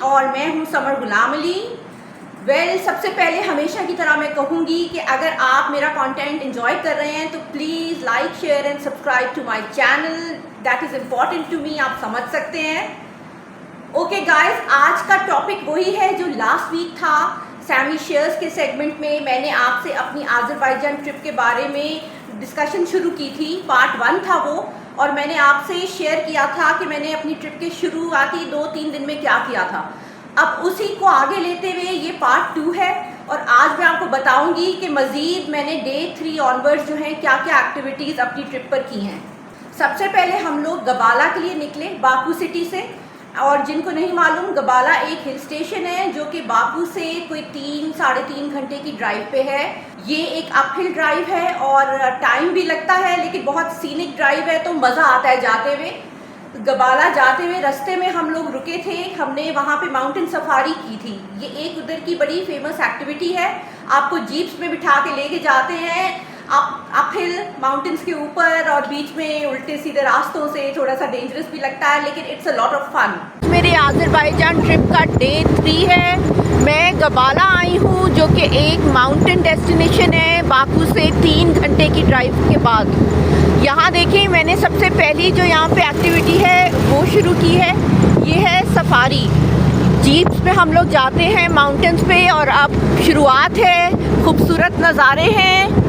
और मैं हूं समर गुलाम अली। सबसे पहले हमेशा की तरह मैं कहूँगी कि अगर आप मेरा कंटेंट एंजॉय कर रहे हैं तो please like share and subscribe to my channel, that is important to me, आप समझ सकते हैं। ओके गाइस, आज का टॉपिक वही है जो लास्ट वीक था सैमी शेयर्स के सेगमेंट में। मैंने आपसे अपनी आज़रबाईजान ट्रिप के बारे में डिस्कशन शुरू की थी, पार्ट 1 था वो, और मैंने आपसे शेयर किया था कि मैंने अपनी ट्रिप के शुरुआती 2-3 दिन में क्या किया था। अब उसी को आगे लेते हुए ये पार्ट 2 है और आज मैं आपको बताऊंगी कि मज़ीद मैंने डे 3 ऑनवर्ड्स जो हैं क्या क्या एक्टिविटीज़ अपनी ट्रिप पर की हैं। सबसे पहले हम लोग गबाला के लिए निकले बाकू सिटी से, और जिनको नहीं मालूम, गबाला एक हिल स्टेशन है जो कि बाकू से कोई 3-3.5 घंटे की ड्राइव पे है। ये एक अपहिल ड्राइव है और टाइम भी लगता है, लेकिन बहुत सीनिक ड्राइव है तो मज़ा आता है जाते हुए। गबाला जाते हुए रास्ते में हम लोग रुके थे, हमने वहाँ पे माउंटेन सफारी की थी। ये एक उधर की बड़ी फेमस एक्टिविटी है। आपको जीप्स में बिठा के लेके जाते हैं अपहिल माउंटेन्स के ऊपर, और बीच में उल्टे सीधे रास्तों से, थोड़ा सा डेंजरस भी लगता है लेकिन it's a lot of fun. मेरे आज़रबाईजान ट्रिप का डे 3 है। मैं गबाला आई हूँ जो कि एक माउंटेन डेस्टिनेशन है बाकू से 3 घंटे की ड्राइव के बाद। यहाँ देखिए, मैंने सबसे पहली जो यहाँ पे एक्टिविटी है वो शुरू की है, ये है सफारी। जीप्स में हम लोग जाते हैं माउंटेन्स पे, और अब शुरुआत है, खूबसूरत नज़ारे हैं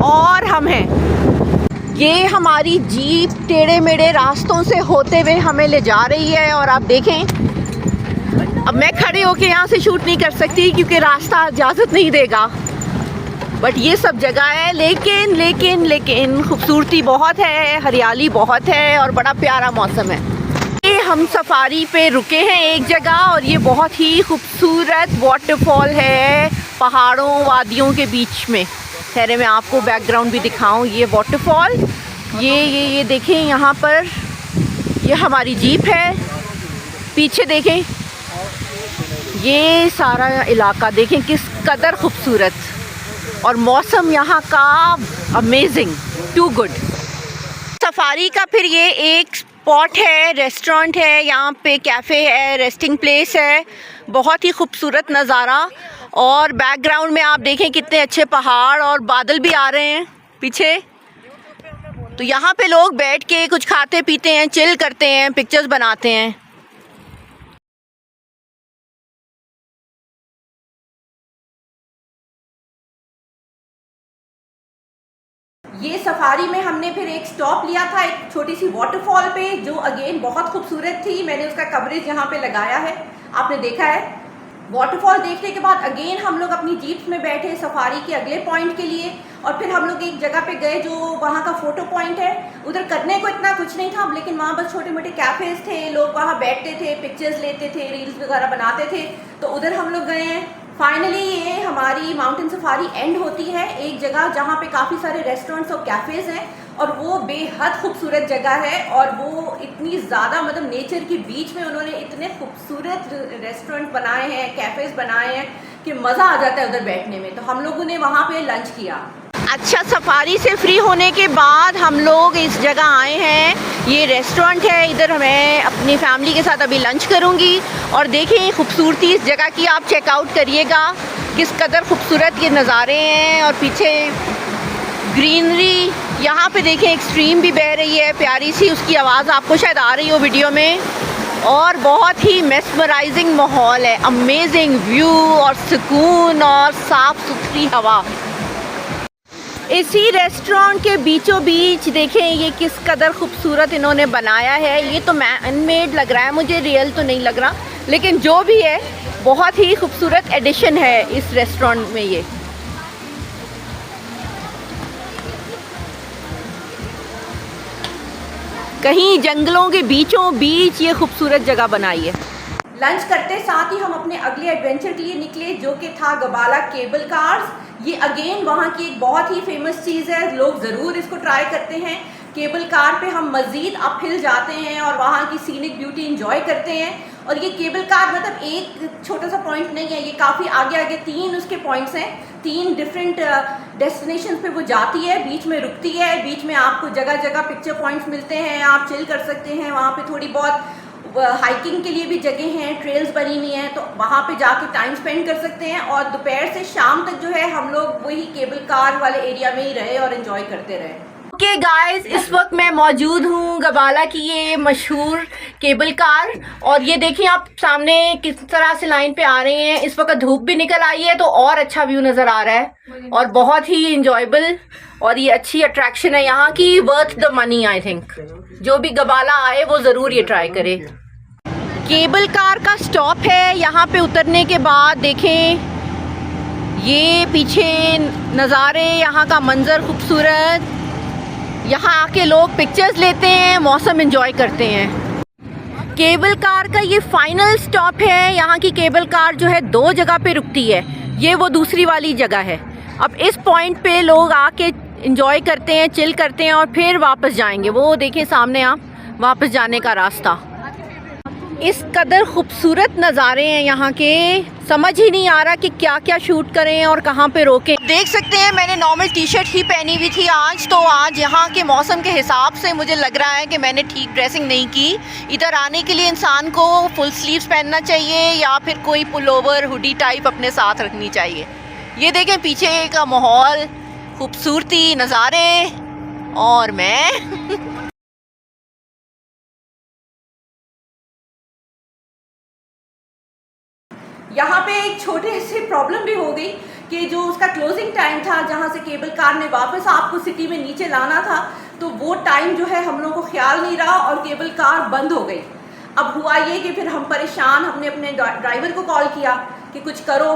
और हम हैं। ये हमारी जीप टेढ़े मेढ़े रास्तों से होते हुए हमें ले जा रही है, और आप देखें, अब मैं खड़े होके यहाँ से शूट नहीं कर सकती क्योंकि रास्ता इजाज़त नहीं देगा, बट ये सब जगह है। लेकिन खूबसूरती बहुत है, हरियाली बहुत है और बड़ा प्यारा मौसम है। ये हम सफारी पे रुके हैं एक जगह, और ये बहुत ही खूबसूरत वाटरफॉल है पहाड़ों वादियों के बीच में। ठहरे मैं आपको बैकग्राउंड भी दिखाऊं। ये वाटरफॉल, ये देखें, यहाँ पर ये हमारी जीप है। पीछे देखें, ये सारा इलाका देखें किस कदर खूबसूरत, और मौसम यहाँ का अमेजिंग, टू गुड। सफारी का फिर ये एक स्पॉट है, रेस्टोरेंट है, यहाँ पे कैफ़े है, रेस्टिंग प्लेस है, बहुत ही खूबसूरत नज़ारा। और बैकग्राउंड में आप देखें कितने अच्छे पहाड़ और बादल भी आ रहे हैं पीछे। तो यहाँ पे लोग बैठ के कुछ खाते पीते हैं, चिल करते हैं, पिक्चर्स बनाते हैं। ये सफारी में हमने फिर एक स्टॉप लिया था एक छोटी सी वाटरफॉल पे, जो अगेन बहुत खूबसूरत थी। मैंने उसका कवरेज यहाँ पे लगाया है, आपने देखा है। वाटरफॉल देखने के बाद अगेन हम लोग अपनी जीप्स में बैठे सफारी के अगले पॉइंट के लिए, और फिर हम लोग एक जगह पे गए जो वहाँ का फ़ोटो पॉइंट है। उधर करने को इतना कुछ नहीं था, लेकिन वहाँ बस छोटे मोटे कैफ़ेज़ थे, लोग वहाँ बैठते थे, पिक्चर्स लेते थे, रील्स वगैरह बनाते थे, तो उधर हम लोग गए हैं। फाइनली ये हमारी माउंटेन सफारी एंड होती है एक जगह जहाँ पे काफ़ी सारे रेस्टोरेंट्स और कैफ़ेज़ हैं, और वो बेहद खूबसूरत जगह है। और वो इतनी ज़्यादा, मतलब नेचर के बीच में उन्होंने इतने खूबसूरत रेस्टोरेंट बनाए हैं, कैफ़ेज़ बनाए हैं कि मज़ा आ जाता है उधर बैठने में। तो हम लोगों ने वहाँ पे लंच किया। अच्छा, सफारी से फ्री होने के बाद हम लोग इस जगह आए हैं, ये रेस्टोरेंट है, इधर मैं अपनी फैमिली के साथ अभी लंच करूंगी। और देखें खूबसूरती इस जगह की, आप चेकआउट करिएगा किस कदर खूबसूरत ये नज़ारे हैं, और पीछे ग्रीनरी। यहाँ पे देखें एक स्ट्रीम भी बह रही है प्यारी सी, उसकी आवाज़ आपको शायद आ रही हो वीडियो में, और बहुत ही मेस्मराइजिंग माहौल है, अमेजिंग व्यू और सुकून और साफ़ सुथरी हवा। इसी रेस्टोरेंट के बीचों बीच देखें ये किस कदर खूबसूरत इन्होंने बनाया है। ये तो मैन मेड लग रहा है, मुझे रियल तो नहीं लग रहा, लेकिन जो भी है बहुत ही खूबसूरत एडिशन है इस रेस्टोरेंट में। ये कहीं जंगलों के बीचों बीच ये खूबसूरत जगह बनाई है। लंच करते साथ ही हम अपने अगले एडवेंचर के लिए निकले, जो कि था गबाला केबल कार्स। ये अगेन वहाँ की एक बहुत ही फेमस चीज़ है, लोग ज़रूर इसको ट्राई करते हैं। केबल कार पे हम मज़ीद अपहिल जाते हैं और वहाँ की सीनिक ब्यूटी इंजॉय करते हैं। और ये केबल कार मतलब एक छोटा सा पॉइंट नहीं है, ये काफ़ी आगे आगे 3 उसके पॉइंट्स हैं, 3 डिफरेंट डेस्टिनेशन पे वो जाती है, बीच में रुकती है, बीच में आपको जगह जगह पिक्चर पॉइंट्स मिलते हैं, आप चिल कर सकते हैं वहाँ पे, थोड़ी बहुत हाइकिंग के लिए भी जगह हैं, ट्रेल्स बनी हुई हैं, तो वहाँ पे जाके टाइम स्पेंड कर सकते हैं। और दोपहर से शाम तक जो है हम लोग वही केबल कार वाले एरिया में ही रहे और एंजॉय करते रहे। ओके गाइस, इस वक्त मैं मौजूद हूँ गबाला की ये मशहूर केबल कार, और ये देखिए आप सामने किस तरह से लाइन पे आ रहे हैं। इस वक्त धूप भी निकल आई है तो और अच्छा व्यू नज़र आ रहा है और बहुत ही इंजॉयबल, और ये अच्छी अट्रैक्शन है यहाँ की, worth the money I think. जो भी गबाला आए वो ज़रूर ये ट्राई करे। केबल कार का स्टॉप है, यहाँ पे उतरने के बाद देखें ये पीछे नज़ारे, यहाँ का मंजर खूबसूरत, यहाँ आके लोग पिक्चर्स लेते हैं, मौसम एंजॉय करते हैं। केबल कार का ये फाइनल स्टॉप है। यहाँ की केबल कार जो है 2 जगह पे रुकती है, ये वो दूसरी वाली जगह है। अब इस पॉइंट पे लोग आके एंजॉय करते हैं, चिल करते हैं और फिर वापस जाएंगे। वो देखें सामने आप वापस जाने का रास्ता। इस कदर खूबसूरत नज़ारे हैं यहाँ के, समझ ही नहीं आ रहा कि क्या क्या शूट करें और कहाँ पे रोकें। देख सकते हैं मैंने नॉर्मल टी शर्ट ही पहनी हुई थी आज, तो आज यहाँ के मौसम के हिसाब से मुझे लग रहा है कि मैंने ठीक ड्रेसिंग नहीं की। इधर आने के लिए इंसान को फुल स्लीव्स पहनना चाहिए या फिर कोई पुलोवर हुडी टाइप अपने साथ रखनी चाहिए। ये देखें पीछे का माहौल, खूबसूरती, नज़ारे, और मैं यहाँ पे एक छोटे से प्रॉब्लम भी हो गई कि जो उसका क्लोजिंग टाइम था जहाँ से केबल कार ने वापस आपको सिटी में नीचे लाना था, तो वो टाइम जो है हम लोगों को ख्याल नहीं रहा और केबल कार बंद हो गई। अब हुआ ये कि फिर हम परेशान, हमने अपने ड्राइवर को कॉल किया कि कुछ करो।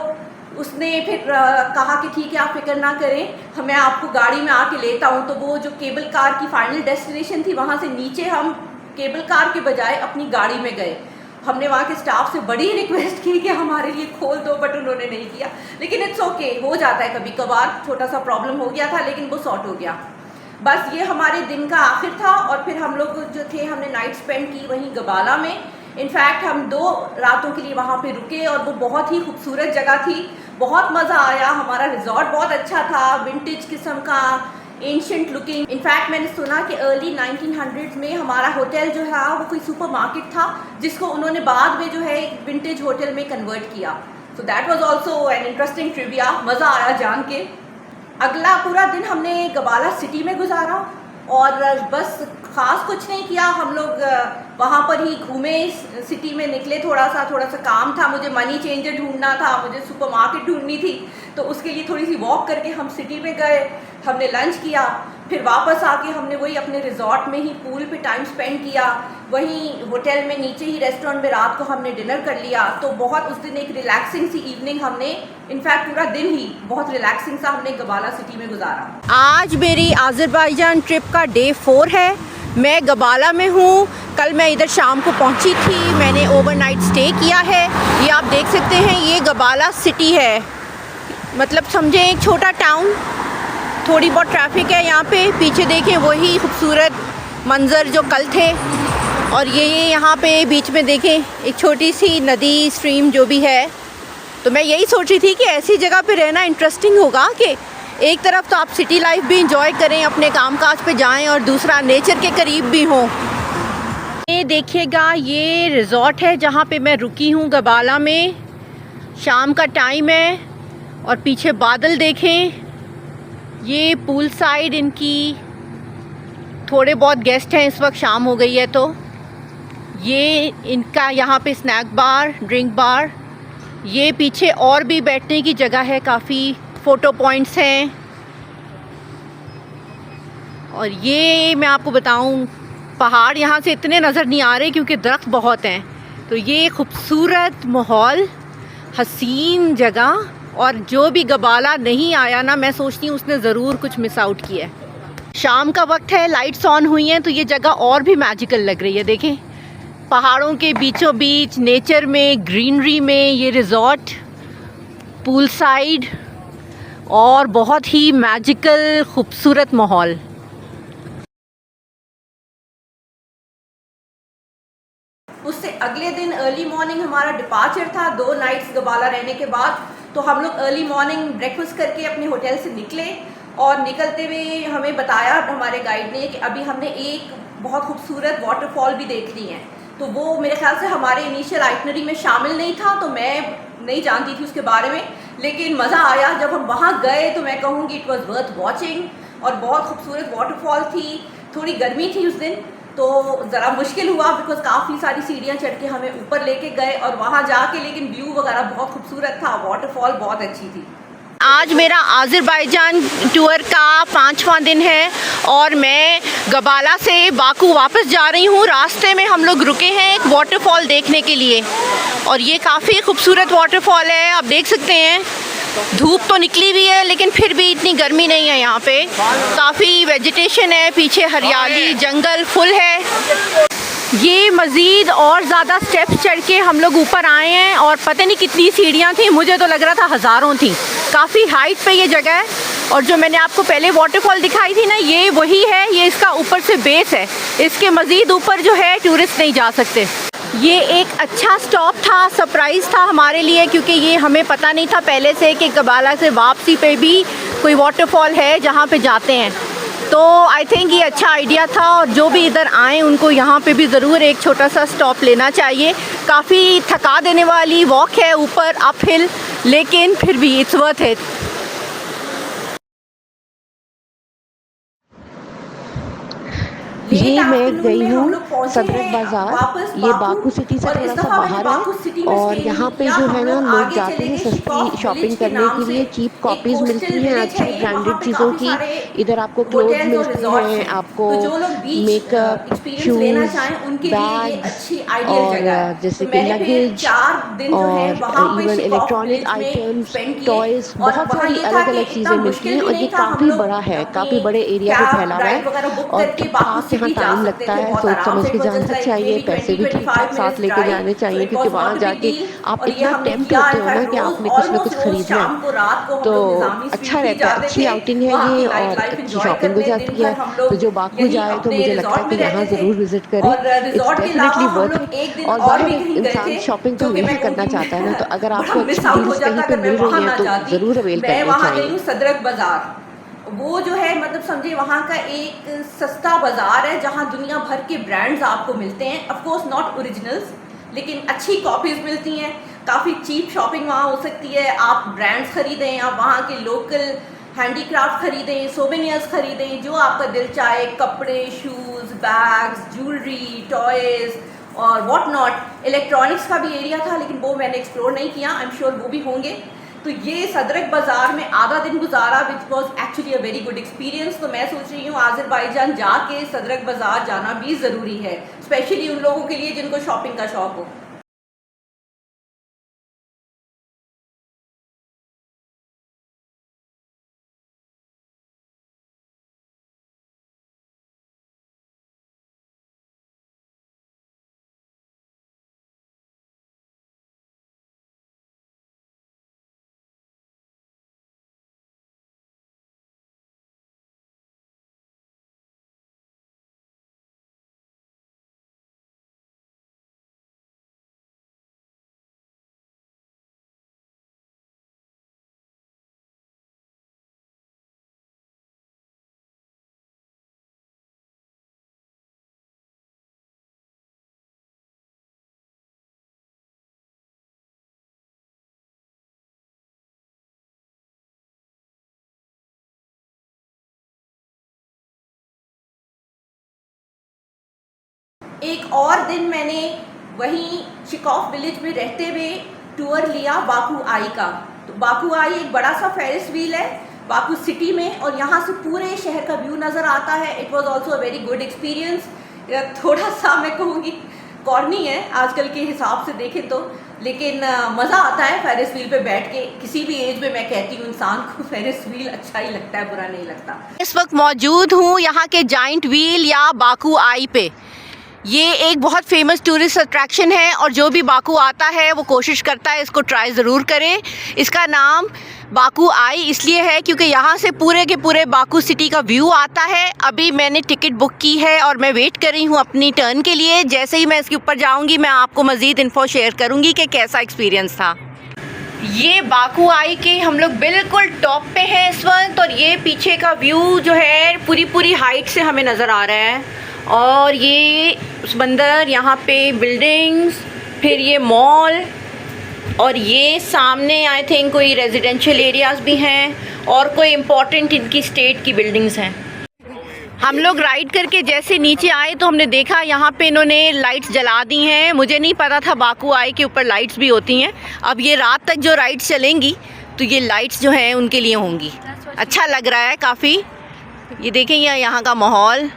उसने फिर कहा कि ठीक है आप फिक्र ना करें, मैं आपको गाड़ी में आके लेता हूँ। तो वो जो केबल कार की फाइनल डेस्टिनेशन थी वहाँ से नीचे हम केबल कार के बजाय अपनी गाड़ी में गए। हमने वहाँ के स्टाफ से बड़ी रिक्वेस्ट की कि हमारे लिए खोल दो, बट उन्होंने नहीं किया। लेकिन इट्स ओके, हो जाता है कभी कभार, छोटा सा प्रॉब्लम हो गया था लेकिन वो सॉर्ट हो गया। बस ये हमारे दिन का आखिर था और फिर हम लोग जो थे हमने नाइट स्पेंड की वहीं गबाला में। इनफैक्ट हम 2 रातों के लिए वहाँ पे रुके और वो बहुत ही खूबसूरत जगह थी, बहुत मज़ा आया। हमारा रिजॉर्ट बहुत अच्छा था, विंटेज किस्म का, एंशिएंट लुकिंग। इनफैक्ट मैंने सुना कि अर्ली 1900s में हमारा होटल जो है वो कोई सुपरमार्केट था जिसको उन्होंने बाद में जो है विंटेज होटल में कन्वर्ट किया। So that was also an interesting trivia, मज़ा आया जान के। अगला पूरा दिन हमने गबाला सिटी में गुजारा और बस ख़ास कुछ नहीं किया। हम लोग वहाँ पर ही घूमे, सिटी में निकले, थोड़ा सा काम था, मुझे मनी चेंजर ढूंढना था, मुझे सुपरमार्केट ढूंढनी थी, तो उसके लिए थोड़ी सी वॉक करके हम सिटी में गए, हमने लंच किया, फिर वापस आके हमने वही अपने रिजॉर्ट में ही पूल पे टाइम स्पेंड किया, वहीं होटल में नीचे ही रेस्टोरेंट में रात को हमने डिनर कर लिया। तो बहुत उस दिन एक रिलैक्सिंग सी इवनिंग हमने, इनफैक्ट पूरा दिन ही बहुत रिलैक्सिंग सा हमने गबाला सिटी में गुजारा। आज मेरी आज़रबाईजान ट्रिप का डे 4 है। मैं गबाला में हूँ। कल मैं इधर शाम को पहुँची थी, मैंने ओवरनाइट स्टे किया है। ये आप देख सकते हैं, ये गबाला सिटी है, मतलब समझें एक छोटा टाउन। थोड़ी बहुत ट्रैफिक है यहाँ पे, पीछे देखें वही खूबसूरत मंज़र जो कल थे। और ये यहाँ पे बीच में देखें एक छोटी सी नदी, स्ट्रीम जो भी है। तो मैं यही सोच रही थी कि ऐसी जगह पे रहना इंटरेस्टिंग होगा कि एक तरफ तो आप सिटी लाइफ भी इंजॉय करें, अपने कामकाज पे जाएं, और दूसरा नेचर के करीब भी हों। ये देखिएगा, ये रिज़ॉर्ट है जहाँ पे मैं रुकी हूँ गबाला में। शाम का टाइम है और पीछे बादल देखें। ये पूल साइड इनकी, थोड़े बहुत गेस्ट हैं इस वक्त, शाम हो गई है तो। ये इनका यहाँ पे स्नैक बार, ड्रिंक बार। ये पीछे और भी बैठने की जगह है, काफ़ी फ़ोटो पॉइंट्स हैं। और ये मैं आपको बताऊं, पहाड़ यहाँ से इतने नज़र नहीं आ रहे क्योंकि दरख्त बहुत हैं। तो ये खूबसूरत माहौल, हसीन जगह, और जो भी गबाला नहीं आया ना, मैं सोचती हूँ उसने ज़रूर कुछ मिस आउट किया है। शाम का वक्त है, लाइट्स ऑन हुई हैं तो ये जगह और भी मैजिकल लग रही है। देखें पहाड़ों के बीचों बीच, नेचर में, ग्रीनरी में, ये रिज़ॉर्ट पूल साइड, और बहुत ही मैजिकल खूबसूरत माहौल। उससे अगले दिन अर्ली मॉर्निंग हमारा डिपार्चर था। 2 नाइट्स गबाला रहने के बाद तो हम लोग अर्ली मॉर्निंग ब्रेकफास्ट करके अपने होटल से निकले, और निकलते हुए हमें बताया हमारे गाइड ने कि अभी हमने एक बहुत खूबसूरत वाटरफॉल भी देख ली है। तो वो मेरे ख्याल से हमारे इनिशियल आइटनरी में शामिल नहीं था, तो मैं नहीं जानती थी उसके बारे में, लेकिन मज़ा आया जब हम वहाँ गए। तो मैं कहूँगी इट वॉज़ वर्थ वॉचिंग, और बहुत खूबसूरत वाटरफॉल थी। थोड़ी गर्मी थी उस दिन तो ज़रा मुश्किल हुआ, बिकॉज काफ़ी सारी सीढ़ियाँ चढ़ के हमें ऊपर लेके गए और वहाँ जाके, लेकिन व्यू वगैरह बहुत खूबसूरत था, वाटरफॉल बहुत अच्छी थी। आज मेरा आज़रबाईजान टूर का 5वां दिन है और मैं गबाला से बाकू वापस जा रही हूँ। रास्ते में हम लोग रुके हैं एक वाटरफॉल देखने के लिए, और ये काफ़ी खूबसूरत वाटरफॉल है। आप देख सकते हैं धूप तो निकली हुई है, लेकिन फिर भी इतनी गर्मी नहीं है। यहाँ पे काफ़ी वेजिटेशन है, पीछे हरियाली, जंगल फुल है। ये मज़ीद और ज़्यादा स्टेप्स चढ़ के हम लोग ऊपर आए हैं, और पता नहीं कितनी सीढ़ियाँ थी, मुझे तो लग रहा था हज़ारों थी। काफ़ी हाइट पे ये जगह है, और जो मैंने आपको पहले वाटरफॉल दिखाई थी ना, ये वही है। ये इसका ऊपर से बेस है, इसके मज़ीद ऊपर जो है टूरिस्ट नहीं जा सकते। ये एक अच्छा स्टॉप था, सरप्राइज़ था हमारे लिए, क्योंकि ये हमें पता नहीं था पहले से कि गबाला से वापसी पे भी कोई वाटरफॉल है जहाँ पे जाते हैं। तो आई थिंक ये अच्छा आइडिया था, और जो भी इधर आए उनको यहाँ पे भी ज़रूर एक छोटा सा स्टॉप लेना चाहिए। काफ़ी थका देने वाली वॉक है ऊपर अप हिल, लेकिन फिर भी इट्स वर्थ इट। ये मैं गई हूँ सदरक बाज़ार, ये बाकू सिटी से थोड़ा सा बाहर है, और यहाँ पे जो है ना लोग जाते हैं सस्ती शॉपिंग करने के लिए। चीप कॉपीज़ मिलती हैं अच्छी ब्रांडेड चीज़ों की। इधर आपको क्लोथ्स मिलती हैं, आपको मेकअप, शूज़, बैग्स, और जैसे कि लगेज, और इवन इलेक्ट्रॉनिक आइटम्स, टॉयज़, बहुत सारी अलग अलग चीज़ें मिलती हैं। और ये काफ़ी बड़ा है, काफ़ी बड़े एरिया पे फैला हुआ है, और ठीक ठाक यहाँ टाइम लगता है। सोच समझ के जाना चाहिए, पैसे भी ठीक ठाक साथ लेके जाने चाहिए, क्योंकि वहाँ जाके आप इतना टेम्प्ट होते हो ना कि आपने कुछ ना कुछ खरीदना है। तो अच्छा रहता है, अच्छी आउटिंग है ये, और अच्छी शॉपिंग हो जाती है। तो जो बाकू जाए तो मुझे लगता है कि यहाँ ज़रूर विजिट करें, इट्स डेफिनेटली वर्थ इट। और बाहर इंसान शॉपिंग तो हमेशा करना चाहता है ना, तो अगर आपको अच्छी डील्स कहीं पे मिल रही हैं तो ज़रूर अवेल करनी चाहिए। सदरक बाजार वो जो है, मतलब समझे वहाँ का एक सस्ता बाज़ार है जहाँ दुनिया भर के ब्रांड्स आपको मिलते हैं। ऑफ कोर्स नॉट ओरिजिनल्स, लेकिन अच्छी कॉपीज़ मिलती हैं। काफ़ी चीप शॉपिंग वहाँ हो सकती है। आप ब्रांड्स ख़रीदें, आप वहाँ के लोकल हैंडीक्राफ्ट ख़रीदें, सोवेनियर्स ख़रीदें, जो आपका दिल चाहे, कपड़े, शूज़, बैग्स, ज्वेलरी, टॉयज़ और व्हाट नॉट। इलेक्ट्रॉनिक्स का भी एरिया था, लेकिन वो मैंने एक्सप्लोर नहीं किया, आई एम श्योर वो भी होंगे। तो ये सदरक बाज़ार में आधा दिन गुजारा, which was actually a very good experience. तो मैं सोच रही हूँ आज़रबाईजान जाके सदरक बाज़ार जाना भी ज़रूरी है, स्पेशली उन लोगों के लिए जिनको शॉपिंग का शौक़ हो। एक और दिन मैंने वहीं शिकॉफ विलेज में रहते हुए टूर लिया बाकू आई का। तो बाकू आई एक बड़ा सा फेरिस व्हील है बाकू सिटी में, और यहाँ से पूरे शहर का व्यू नज़र आता है। It was also a very good experience. थोड़ा सा मैं कहूँगी कॉर्नी है आजकल के हिसाब से देखें तो, लेकिन मज़ा आता है फेरिस व्हील पे बैठ के। किसी भी एज में मैं कहती हूँ इंसान को फेरिस व्हील अच्छा ही लगता है, बुरा नहीं लगता। इस वक्त मौजूद हूँ यहाँ के जाइंट व्हील या बाकू आई पे। ये एक बहुत फेमस टूरिस्ट अट्रैक्शन है, और जो भी बाकू आता है वो कोशिश करता है इसको ट्राई ज़रूर करे। इसका नाम बाकू आई इसलिए है क्योंकि यहाँ से पूरे के पूरे बाकू सिटी का व्यू आता है। अभी मैंने टिकट बुक की है और मैं वेट कर रही हूँ अपनी टर्न के लिए। जैसे ही मैं इसके ऊपर जाऊँगी मैं आपको मज़ीद इन्फो शेयर करूँगी कि कैसा एक्सपीरियंस था। ये बाकू आई के हम लोग बिल्कुल टॉप पे हैं इस वक्त, और ये पीछे का व्यू जो है पूरी हाइट से हमें नज़र आ रहा है। और ये समंदर, यहाँ पे बिल्डिंग्स, फिर ये मॉल, और ये सामने आई थिंक कोई रेजिडेंशियल एरियाज़ भी हैं और कोई इम्पोर्टेंट इनकी स्टेट की बिल्डिंग्स हैं। हम लोग राइड करके जैसे नीचे आए तो हमने देखा यहाँ पे इन्होंने लाइट्स जला दी हैं। मुझे नहीं पता था बाकू आई के ऊपर लाइट्स भी होती हैं। अब ये रात तक जो राइड्स चलेंगी तो ये लाइट्स जो हैं उनके लिए होंगी। अच्छा लग रहा है काफ़ी। ये देखें यहाँ का माहौल,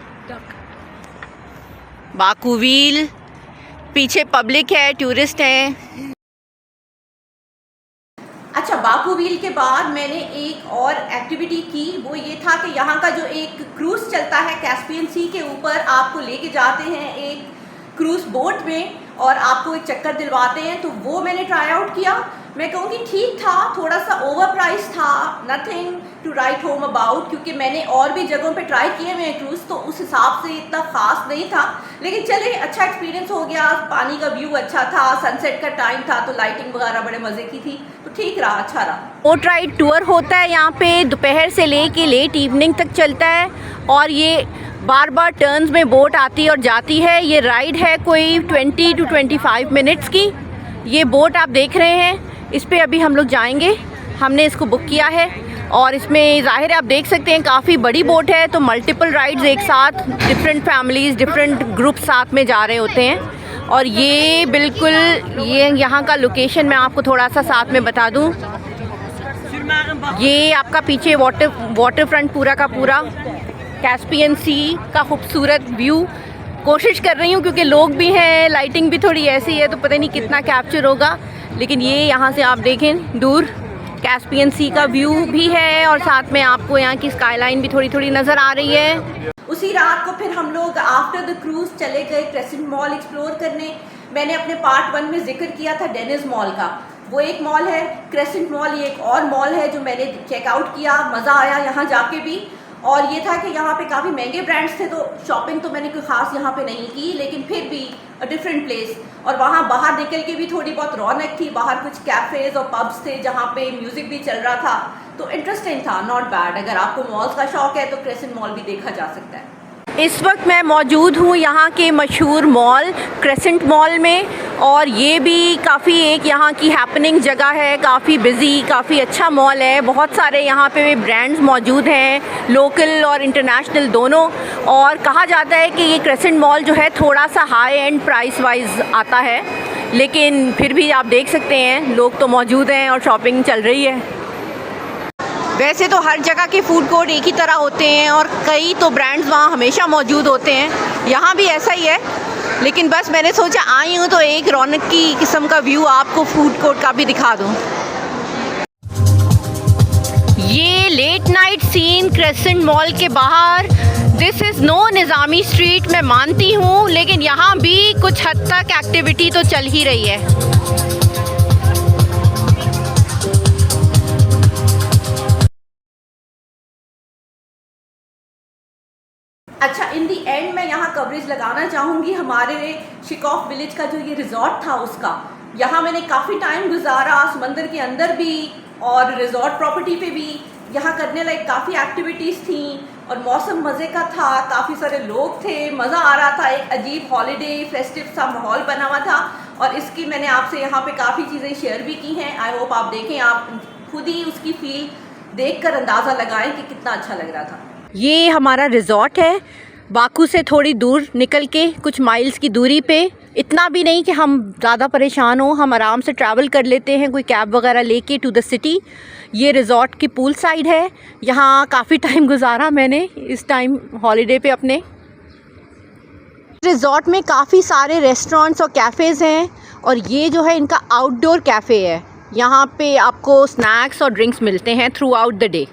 बाकू व्हील, पीछे पब्लिक है, टूरिस्ट हैं। अच्छा, बाकू व्हील के बाद मैंने एक और एक्टिविटी की, वो ये था कि यहाँ का जो एक क्रूज़ चलता है कैस्पियन सी के ऊपर, आपको लेके जाते हैं एक क्रूज़ बोट में और आपको एक चक्कर दिलवाते हैं, तो वो मैंने ट्राई आउट किया। मैं कहूँगी ठीक था, थोड़ा सा ओवर प्राइस था, nothing to write home about, क्योंकि मैंने और भी जगहों पे ट्राई किए हुए हैं क्रूज़, तो उस हिसाब से इतना ख़ास नहीं था। लेकिन चलिए, अच्छा एक्सपीरियंस हो गया, पानी का व्यू अच्छा था, सनसेट का टाइम था, तो लाइटिंग वगैरह बड़े मज़े की थी, तो ठीक रहा, अच्छा रहा। बोट राइड टूर होता है यहाँ पे, दोपहर से लेके लेट इवनिंग तक चलता है और ये बार बार टर्न्स में बोट आती और जाती है। ये राइड है कोई 20 to 25 मिनट्स की। ये बोट आप देख रहे हैं, इस पे अभी हम लोग जाएंगे, हमने इसको बुक किया है और इसमें ज़ाहिर है आप देख सकते हैं काफ़ी बड़ी बोट है, तो मल्टीपल राइड्स एक साथ, डिफरेंट फैमिलीज़, डिफरेंट ग्रुप साथ में जा रहे होते हैं। और ये बिल्कुल ये यहाँ का लोकेशन मैं आपको थोड़ा सा साथ में बता दूँ। ये आपका पीछे वाटर फ्रंट पूरा का पूरा कैस्पियन सी का खूबसूरत व्यू। कोशिश कर रही हूँ क्योंकि लोग भी हैं, लाइटिंग भी थोड़ी ऐसी है तो पता नहीं कितना कैप्चर होगा, लेकिन ये यहाँ से आप देखें दूर कैस्पियन सी का व्यू भी है और साथ में आपको यहाँ की स्काईलाइन भी थोड़ी थोड़ी नज़र आ रही है। उसी रात को फिर हम लोग आफ्टर द क्रूज़ चले गए क्रेसेंट मॉल एक्सप्लोर करने। मैंने अपने पार्ट 1 में जिक्र किया था डेनिस मॉल का, वो एक मॉल है। क्रेसेंट मॉल ये एक और मॉल है जो मैंने चेकआउट किया, मज़ा आया यहाँ जाके भी। और ये था कि यहाँ पे काफ़ी महंगे ब्रांड्स थे, तो शॉपिंग तो मैंने कोई ख़ास यहाँ पे नहीं की, लेकिन फिर भी अ डिफरेंट प्लेस। और वहाँ बाहर निकल के भी थोड़ी बहुत रौनक थी, बाहर कुछ कैफ़ेज़ और पब्स थे जहाँ पे म्यूज़िक भी चल रहा था, तो इंटरेस्टिंग था, नॉट बैड। अगर आपको मॉल्स का शौक़ है तो क्रेसेंट मॉल भी देखा जा सकता है। इस वक्त मैं मौजूद हूँ यहाँ के मशहूर मॉल क्रेसेंट मॉल में, और ये भी काफ़ी एक यहाँ की हैपनिंग जगह है, काफ़ी बिज़ी, काफ़ी अच्छा मॉल है। बहुत सारे यहाँ पे ब्रांड्स मौजूद हैं, लोकल और इंटरनेशनल दोनों। और कहा जाता है कि ये क्रेसेंट मॉल जो है थोड़ा सा हाई एंड प्राइस वाइज आता है, लेकिन फिर भी आप देख सकते हैं लोग तो मौजूद हैं और शॉपिंग चल रही है। वैसे तो हर जगह के फूड कोर्ट एक ही तरह होते हैं और कई तो ब्रांड्स वहाँ हमेशा मौजूद होते हैं, यहाँ भी ऐसा ही है, लेकिन बस मैंने सोचा आई हूँ तो एक रौनक की किस्म का व्यू आपको फूड कोर्ट का भी दिखा दूँ। ये late night scene Crescent Mall के बाहर, this is no Nizami Street, मैं मानती हूँ, लेकिन यहाँ भी कुछ हद तक एक्टिविटी तो चल ही रही है। अच्छा, इन दी एंड मैं यहाँ कवरेज लगाना चाहूँगी हमारे शिकॉफ विलेज का जो ये रिजॉर्ट था उसका। यहाँ मैंने काफ़ी टाइम गुजारा, समंदर के अंदर भी और रिजॉर्ट प्रॉपर्टी पे भी। यहाँ करने लायक काफ़ी एक्टिविटीज़ थी और मौसम मज़े का था, काफ़ी सारे लोग थे, मज़ा आ रहा था, एक अजीब हॉलीडे फेस्टिव सा माहौल बना हुआ था। और इसकी मैंने आपसे यहाँ पे काफ़ी चीज़ें शेयर भी की हैं। आई होप आप देखें, आप खुद ही उसकी फील देख कर अंदाज़ा लगाएँ कि कितना अच्छा लग रहा था। ये हमारा रिज़ॉर्ट है, बाकू से थोड़ी दूर निकल के कुछ माइल्स की दूरी पे। इतना भी नहीं कि हम ज़्यादा परेशान हो, हम आराम से ट्रैवल कर लेते हैं कोई कैब वगैरह लेके टू द सिटी। ये रिज़ॉर्ट की पूल साइड है, यहाँ काफ़ी टाइम गुजारा मैंने इस टाइम हॉलीडे पे अपने। रिज़ॉर्ट में काफ़ी सारे रेस्टोरेंट्स और कैफ़ेज़ हैं और ये जो है इनका आउटडोर कैफ़े है। यहाँ पे आपको स्नैक्स और ड्रिंक्स मिलते हैं थ्रू आउट द डे।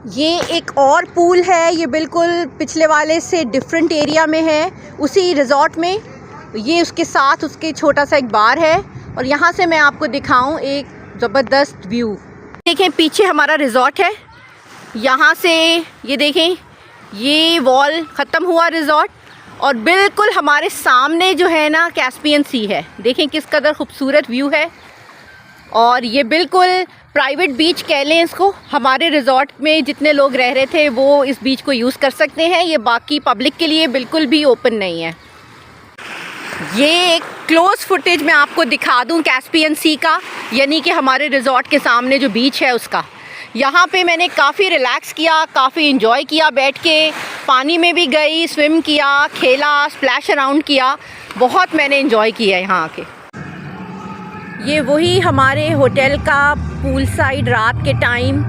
ये एक और पूल है, ये बिल्कुल पिछले वाले से डिफरेंट एरिया में है, उसी रिज़ॉर्ट में। ये उसके साथ उसके छोटा सा एक बार है और यहाँ से मैं आपको दिखाऊं एक ज़बरदस्त व्यू। देखें पीछे हमारा रिज़ॉर्ट है, यहाँ से ये देखें ये वॉल ख़त्म हुआ रिज़ॉर्ट और बिल्कुल हमारे सामने जो है ना कैस्पियन सी है। देखें किस कदर खूबसूरत व्यू है और ये बिल्कुल प्राइवेट बीच कह लें इसको। हमारे रिजॉर्ट में जितने लोग रह रहे थे वो इस बीच को यूज़ कर सकते हैं, ये बाकी पब्लिक के लिए बिल्कुल भी ओपन नहीं है। ये एक क्लोज फुटेज मैं आपको दिखा दूं कैस्पियन सी का, यानी कि हमारे रिजॉर्ट के सामने जो बीच है उसका। यहाँ पे मैंने काफ़ी रिलैक्स किया, काफ़ी इन्जॉय किया बैठ के, पानी में भी गई, स्विम किया, खेला, स्प्लैश अराउंड किया, बहुत मैंने इन्जॉय किया यहाँ आके। ये वही हमारे होटल का पूल साइड रात के टाइम,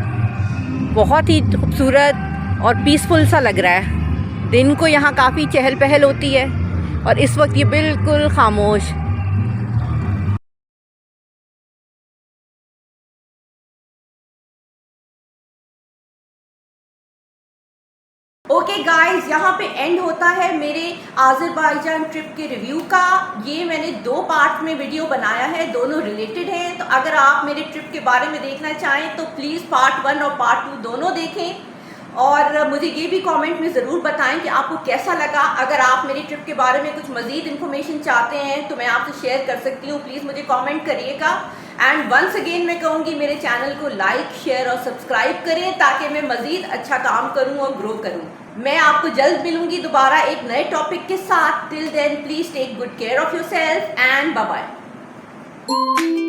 बहुत ही खूबसूरत और पीसफुल सा लग रहा है। दिन को यहाँ काफ़ी चहल पहल होती है और इस वक्त ये बिल्कुल खामोश। ओके गाइस, यहाँ पे एंड होता है मेरे आज़रबाईजान ट्रिप के रिव्यू का। ये मैंने 2 पार्ट में वीडियो बनाया है, दोनों रिलेटेड हैं। तो अगर आप मेरे ट्रिप के बारे में देखना चाहें तो प्लीज़ पार्ट 1 और पार्ट 2 दोनों देखें। और मुझे ये भी कमेंट में ज़रूर बताएं कि आपको कैसा लगा। अगर आप मेरी ट्रिप के बारे में कुछ मज़ीद इन्फॉर्मेशन चाहते हैं तो मैं आपसे शेयर कर सकती हूँ, प्लीज़ मुझे कमेंट करिएगा। एंड वंस अगेन मैं कहूँगी मेरे चैनल को लाइक, शेयर और सब्सक्राइब करें ताकि मैं मज़ीद अच्छा काम करूँ और ग्रो करूँ। मैं आपको जल्द मिलूँगी दोबारा एक नए टॉपिक के साथ। Till then please take good care of yourself and bye bye.